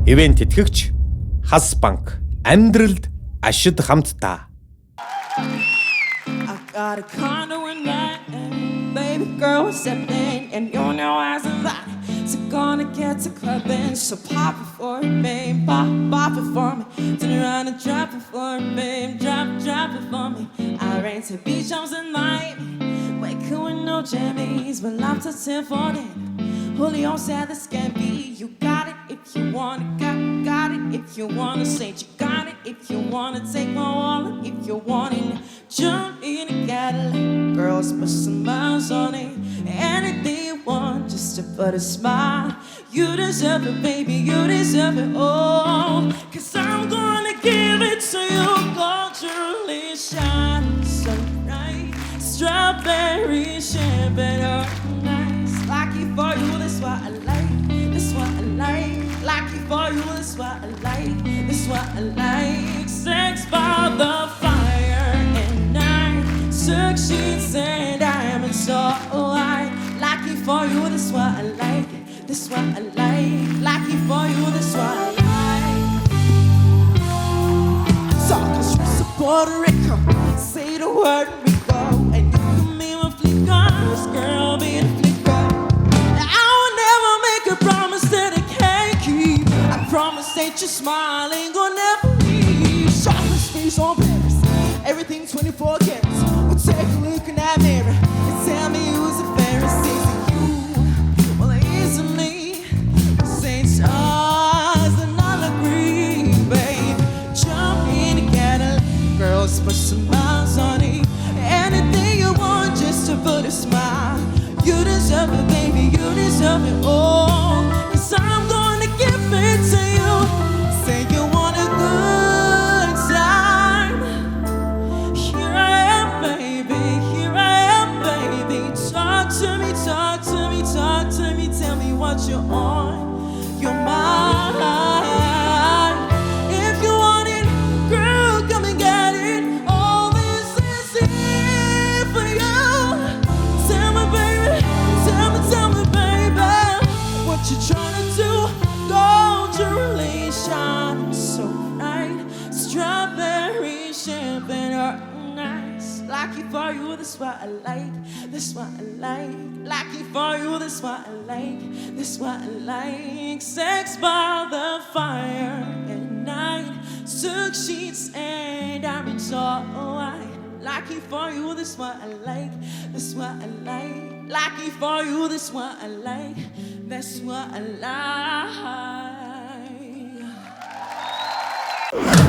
Ивент тэтгэгч Хас банк. Амьдралд ашид хамтдаа. I got a condo in Latin, baby girl is something, and you know I was invited. So gonna get to clubbing, so pop it for me, babe, pop it for me. Turn around and drop it for me, babe, drop it for me. I ran to beach house at night, waking with no jammies, but I'm to 10:40. Julio said this can't be. You got it if you want it, got it if you want to say it. You got it if you want to take my wallet, if you want it. Jump in a Cadillac, girls put some miles on it. Anything you want, just to put a smile. You deserve it, baby, you deserve it all. Cause I'm gonna give it to you. Culturally shining so bright. Strawberry champagne, oh, nice. Lucky for you, that's what I like. That's what I like. Lucky for you, that's what I like. That's what I like. Sex by the fire and night. Silk sheets and diamonds so white. Lucky for you, that's what I like. That's what I like. Lucky for you, that's what I like. Talking streets of Puerto Rico. Say the word Rico, and you can be my flickers, girl, be the flicker. I will never make a promise that I can't keep. I promise that your smile ain't gonna never leave. Chocolate space on Paris, everything 24 carats. We'll take a look in that mirror and tell me who's the fairest. Is it you? Well, it isn't me. St. Charles and all agree, babe. Jump in the Cadillac, girls put some miles on it. Anything you want, just to put a smile. You deserve it, baby, you deserve it all. Cause I'm gonna give it to you. Say you want a good time. Here I am, baby, here I am, baby. Talk to me, talk to me, talk to me. Tell me what you're on, you're mine. If you want it, girl, come and get it. All this is it for you. Tell me, baby, tell me, baby, what you tryna do? Gold jewelry shining so bright. Strawberry champagne, oh, nice. Lucky for you, that's what I like. That's what I like. Lucky for you, that's what I like. That's what I like. Sex by the fire at night. Silk sheets and diamonds all white. Lucky for you, that's what I like. That's what I like. Lucky for you, that's what I like. That's what I like.